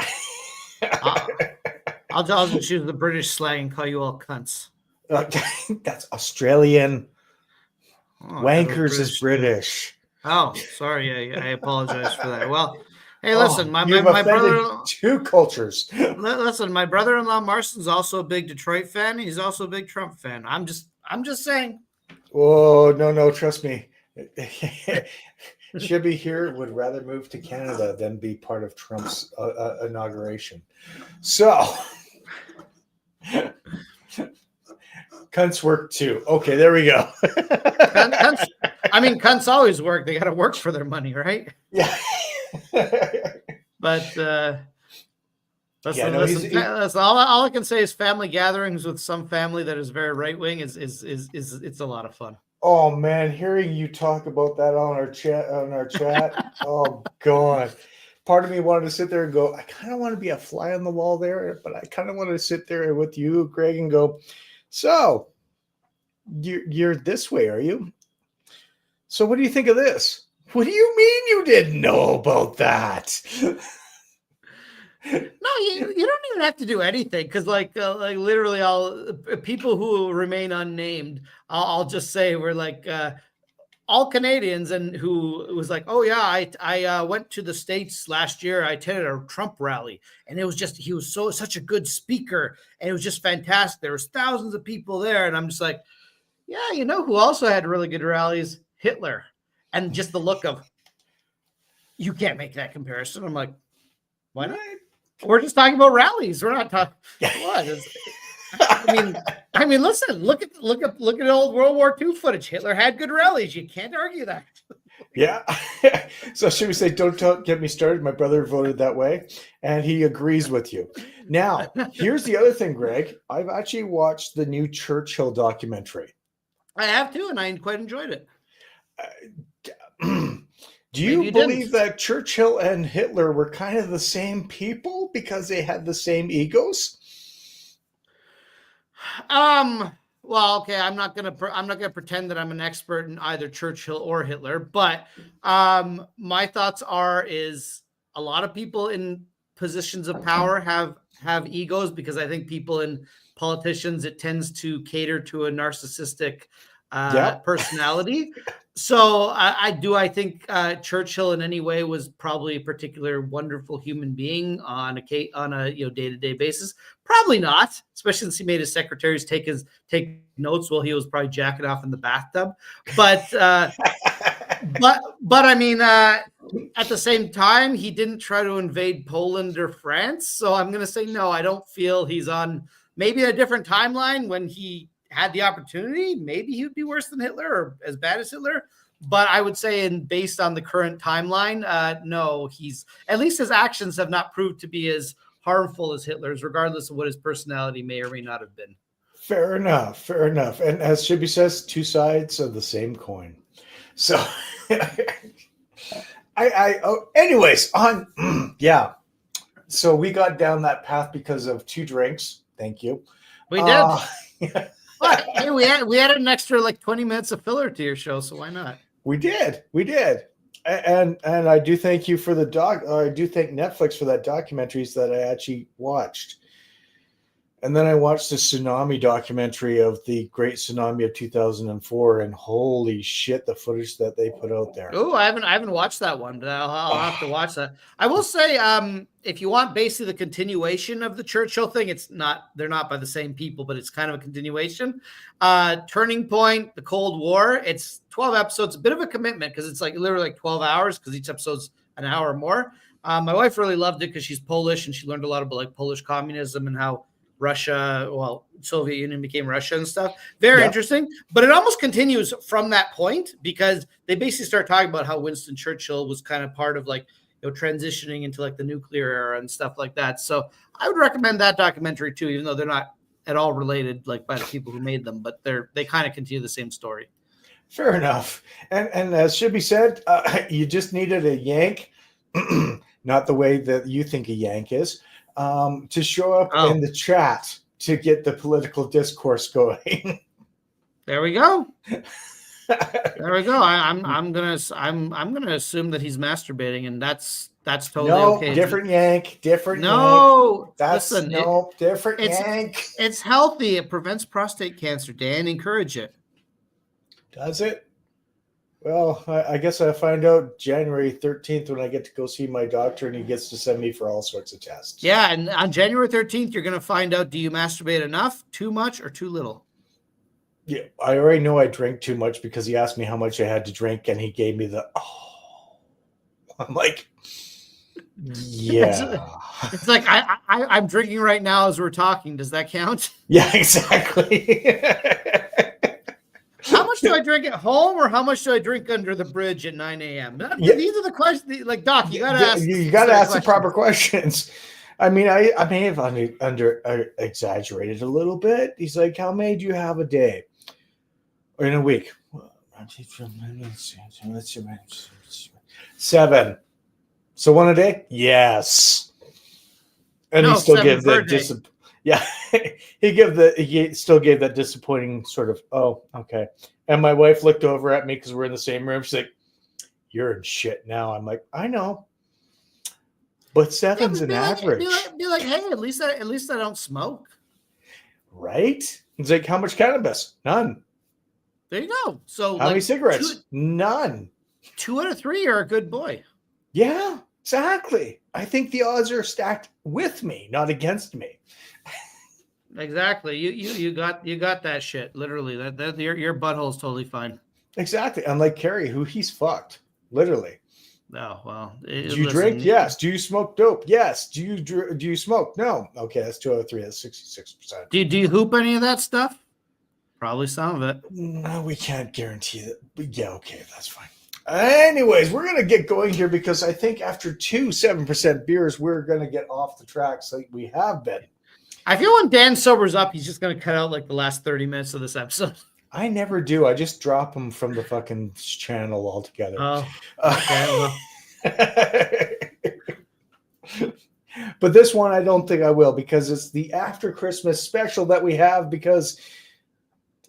I'll just choose the British slang and call you all cunts. That's Australian. Wankers is British. Oh, sorry. I apologize for that. Well, hey, listen, my brother. 2 cultures. Listen, my brother-in-law Marston's also a big Detroit fan. He's also a big Trump fan. I'm just saying. Oh no, trust me. Shibby here would rather move to Canada than be part of Trump's inauguration. So, cunts work too. Okay, there we go. Cunts always work. They got to work for their money, right? Yeah. But listen, that's all I can say is family gatherings with some family that is very right wing is it's a lot of fun. Oh man, hearing you talk about that on our chat, oh god. Part of me wanted to sit there and go, I kind of want to be a fly on the wall there, but I kind of want to sit there with you, Greg, and go, so you're this way, are you? So what do you think of this? What do you mean you didn't know about that? No, you don't even have to do anything because like literally all people who remain unnamed, I'll just say we're like all Canadians and who was like, oh yeah, I went to the States last year. I attended a Trump rally and it was just, he was such a good speaker and it was just fantastic. There was thousands of people there. And I'm just like, yeah, you know who also had really good rallies? Hitler. And just the look of, you can't make that comparison. I'm like, why not? We're just talking about rallies. We're not talking. What? I mean, listen. Look at old World War II footage. Hitler had good rallies. You can't argue that. Yeah. So should we say, don't get me started? My brother voted that way, and he agrees with you. Now, here's the other thing, Greg. I've actually watched the new Churchill documentary. I have too, and I quite enjoyed it. Do you believe that Churchill and Hitler were kind of the same people because they had the same egos? Well, okay, I'm not gonna pretend that I'm an expert in either Churchill or Hitler, but my thoughts is a lot of people in positions of power have egos because I think people in politicians, it tends to cater to a narcissistic personality. So I think Churchill in any way was probably a particular wonderful human being on a day-to-day basis. Probably not, especially since he made his secretaries take notes while he was probably jacking off in the bathtub. But but I mean, at the same time, he didn't try to invade Poland or France. So I'm going to say no. I don't feel he's on maybe a different timeline when he had the opportunity. Maybe he would be worse than Hitler or as bad as Hitler. But I would say, based on the current timeline, no, at least his actions have not proved to be as harmful as Hitler's, regardless of what his personality may or may not have been. Fair enough. And as Shibby says, two sides of the same coin. So, anyways, yeah. So we got down that path because of 2 drinks. Thank you. We did. But hey, we had an extra like 20 minutes of filler to your show, so why not? We did. And I do thank you for the I do thank Netflix for that documentaries that I actually watched. And then I watched the tsunami documentary of the Great Tsunami of 2004, and holy shit, the footage that they put out there. Oh, I haven't watched that one, but I'll have to watch that. I will say, if you want basically the continuation of the Churchill thing, they're not by the same people, but it's kind of a continuation. Turning Point, the Cold War. It's 12 episodes, a bit of a commitment because it's like literally like 12 hours because each episode's an hour or more. My wife really loved it because she's Polish and she learned a lot about like Polish communism and how Soviet Union became Russia and stuff. Very interesting, but it almost continues from that point because they basically start talking about how Winston Churchill was kind of part of like, transitioning into like the nuclear era and stuff like that. So I would recommend that documentary too, even though they're not at all related like by the people who made them, but they kind of continue the same story. Fair enough. And as Shibby said, you just needed a yank, not the way that you think a yank is, to show up in the chat to get the political discourse going. There we go. There we go. I'm gonna assume that he's masturbating, and that's totally okay. Different yank. Yank. Different yank. It's healthy. It prevents prostate cancer. Dan, encourage it. Does it? Well, I guess I'll find out January 13th when I get to go see my doctor and he gets to send me for all sorts of tests. Yeah, and on January 13th, you're going to find out, do you masturbate enough, too much, or too little? Yeah, I already know I drink too much because he asked me how much I had to drink and he gave me the, I'm like, yeah. It's like I'm drinking right now as we're talking. Does that count? Yeah, exactly. How much do I drink at home, or how much do I drink under the bridge at 9 a.m.? Yeah. These are the questions. Like, Doc, you gotta ask. You got to ask the proper questions. I mean, I may have under exaggerated a little bit. He's like, how many do you have a day or in a week? 7. So 1 a day? Yes. And No, he still 7 gave per the day. yeah. he still gave that disappointing sort of, oh, okay. And my wife looked over at me because we're in the same room. She's like, you're in shit now. I'm like, I know. But 7's an average. Be like, hey, at least I don't smoke. Right? It's like, how much cannabis? None. There you go. So how many cigarettes? None. 2 out of 3 are a good boy. Yeah, exactly. I think the odds are stacked with me, not against me. Exactly. You got that shit. Literally. That your butthole's totally fine. Exactly. Unlike Carrie, who he's fucked. Literally. Oh, well. Do you drink? Yes. Do you smoke dope? Yes. Do you smoke? No. Okay, that's 2 out of 3. That's 66%. Do you hoop any of that stuff? Probably some of it. No, we can't guarantee that. But yeah, okay, that's fine. Anyways, we're gonna get going here because I think after 2 7% beers, we're gonna get off the tracks like we have been. I feel when Dan sobers up, he's just gonna cut out like the last 30 minutes of this episode. I never do. I just drop them from the fucking channel altogether. Oh, okay. But this one, I don't think I will because it's the after Christmas special that we have because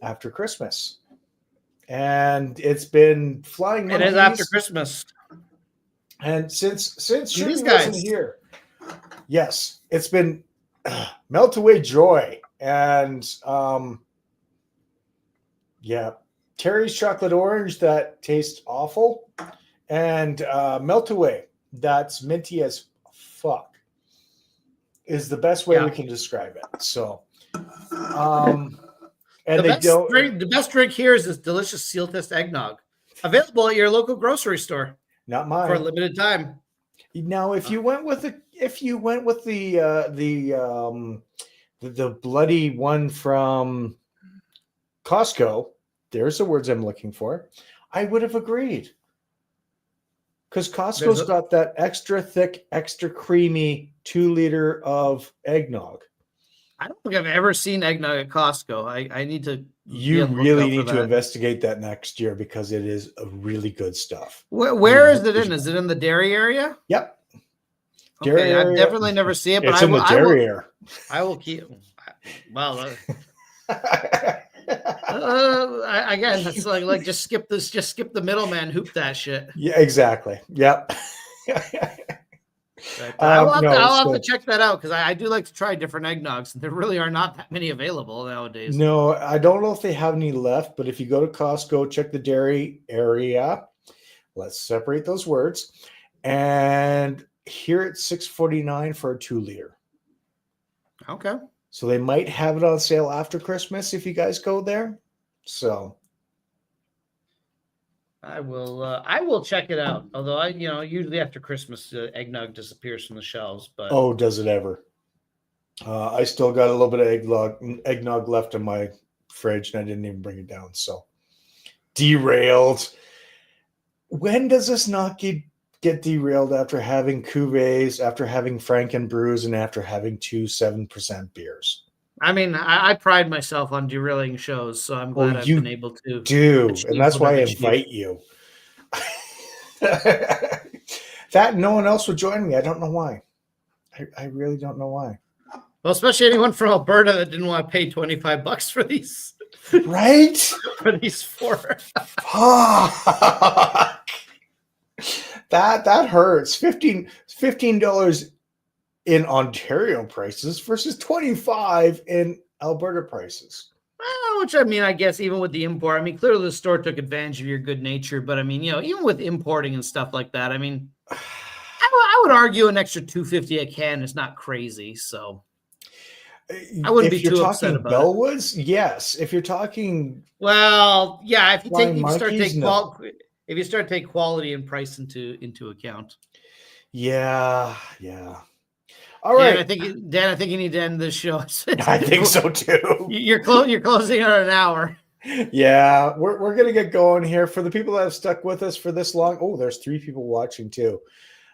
after Christmas. And it's been flying monkeys. It is after Christmas. And since Shirley these guys wasn't here, yes, it's been Meltaway Joy. And yeah, Terry's chocolate orange that tastes awful. And Meltaway that's minty as fuck is the best way we can describe it. So and the best drink here is this delicious seal test eggnog, available at your local grocery store. Not mine for a limited time. Now, if you went with the bloody one from Costco, there's the words I'm looking for. I would have agreed because Costco's got that extra thick, extra creamy 2 liter of eggnog. I don't think I've ever seen eggnog at Costco. I need to. You really need to investigate that next year because it is a really good stuff. Where is it in? Is it in the dairy area? Yep. Dairy area. I've definitely never seen it, but it's in the dairy area. I will keep. Well, again, it's like just skip this. Just skip the middleman. Hoop that shit. Yeah, exactly. Yep. I'll have to check that out because I do like to try different eggnogs. There really are not that many available nowadays. No, I don't know if they have any left, but if you go to Costco, check the dairy area. Let's separate those words. And here it's $6.49 for a 2 liter. Okay. So they might have it on sale after Christmas if you guys go there. So I will check it out. Although usually after Christmas, eggnog disappears from the shelves. But oh, does it ever? I still got a little bit of eggnog left in my fridge, and I didn't even bring it down. So derailed. When does this not get derailed after having cuvées, after having Franken brews, and after having 2 7% beers? I mean, I pride myself on derailing shows, so I'm glad I've been able to do, and that's why I invite you. That no one else would join me. I don't know why. I really don't know why. Well, especially anyone from Alberta that didn't want to pay $25 for these, right? For these 4. Fuck. That hurts. $15 in Ontario prices versus $25 in Alberta prices. Which I mean, I guess even with the import, I mean, clearly the store took advantage of your good nature. But I mean, even with importing and stuff like that, I mean, I would argue an extra $2.50 a can is not crazy. So I wouldn't be too upset about Bellwoods, yes. If you're talking, well, yeah. If you start taking if you start to take quality and price into account. Yeah. All right. Dan, I think you need to end this show. I think so too. You're closing on an hour. Yeah, we're gonna get going here. For the people that have stuck with us for this long, oh, there's 3 people watching too.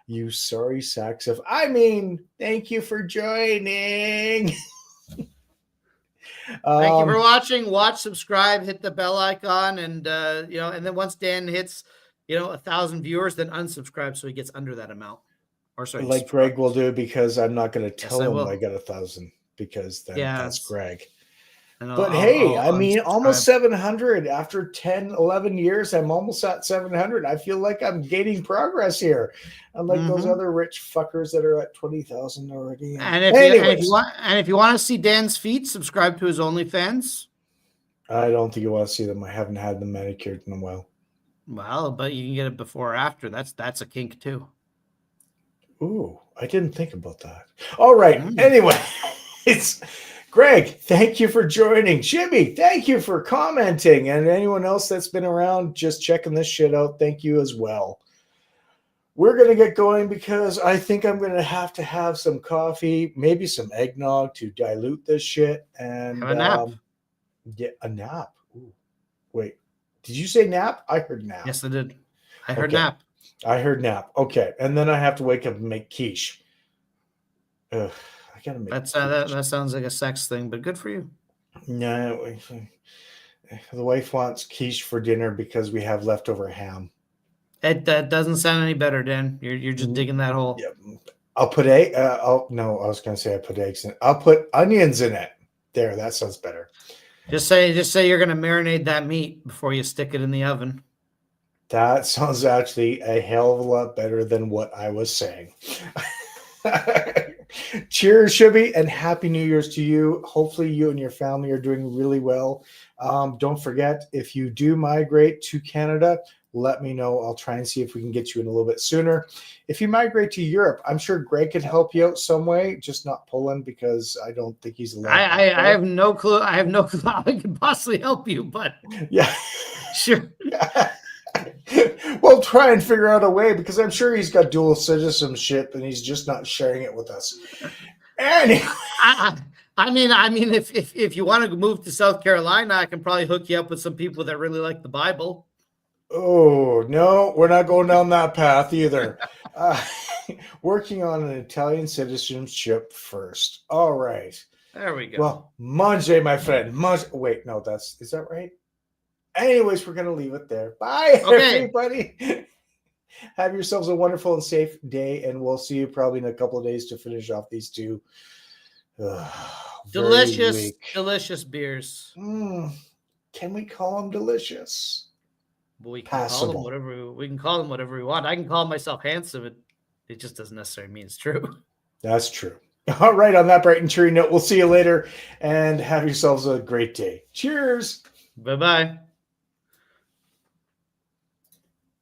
You sorry sacks of, thank you for joining. Thank you for watching. Watch, subscribe, hit the bell icon, and and then once Dan hits 1,000 viewers, then unsubscribe so he gets under that amount. Or sorry, like Greg will do, because I'm not going to tell him I got 1,000, because then that's Greg. But hey, almost 700 after 10, 11 years. I'm almost at 700. I feel like I'm gaining progress here. Unlike those other rich fuckers that are at 20,000 already. And if you want to see Dan's feet, subscribe to his OnlyFans. I don't think you want to see them. I haven't had them manicured in a while. Well, but you can get it before or after. That's a kink too. Ooh, I didn't think about that. All right. Anyway, it's Greg. Thank you for joining. Jimmy, thank you for commenting. And anyone else that's been around just checking this shit out, thank you as well. We're going to get going because I think I'm going to have some coffee, maybe some eggnog to dilute this shit. And have a nap. Get a nap. Ooh. Wait, did you say nap? I heard nap. Yes, I did. I heard nap. I heard nap. Okay. And then I have to wake up and make quiche. Ugh, I gotta make that sounds like a sex thing, but good for you. No, the wife wants quiche for dinner because we have leftover ham. That doesn't sound any better, Dan. You're just digging that hole. Yeah. I'll put I was gonna say I put eggs in it. I'll put onions in it. There, that sounds better. Just say you're gonna marinate that meat before you stick it in the oven. That sounds actually a hell of a lot better than what I was saying. Cheers, Shibby, and Happy New Year's to you. Hopefully you and your family are doing really well. Don't forget, if you do migrate to Canada, let me know. I'll try and see if we can get you in a little bit sooner. If you migrate to Europe, I'm sure Greg could help you out some way, just not Poland, because I don't think he's allowed. I have no clue. I have no clue how I can possibly help you, but yeah, sure. Yeah. We'll try and figure out a way, because I'm sure he's got dual citizenship and he's just not sharing it with us. Anyway. I mean, if you want to move to South Carolina, I can probably hook you up with some people that really like the Bible. Oh, no, we're not going down that path either. Working on an Italian citizenship first. All right. There we go. Well, mange, my friend. Wait, no, is that right? Anyways, we're going to leave it there. Bye, everybody. Have yourselves a wonderful and safe day, and we'll see you probably in a couple of days to finish off these two. Delicious beers. Can we call them delicious? Well, we can call them whatever we want. I can call myself handsome. It just doesn't necessarily mean it's true. That's true. All right, on that bright and cheery note, we'll see you later, and have yourselves a great day. Cheers. Bye-bye.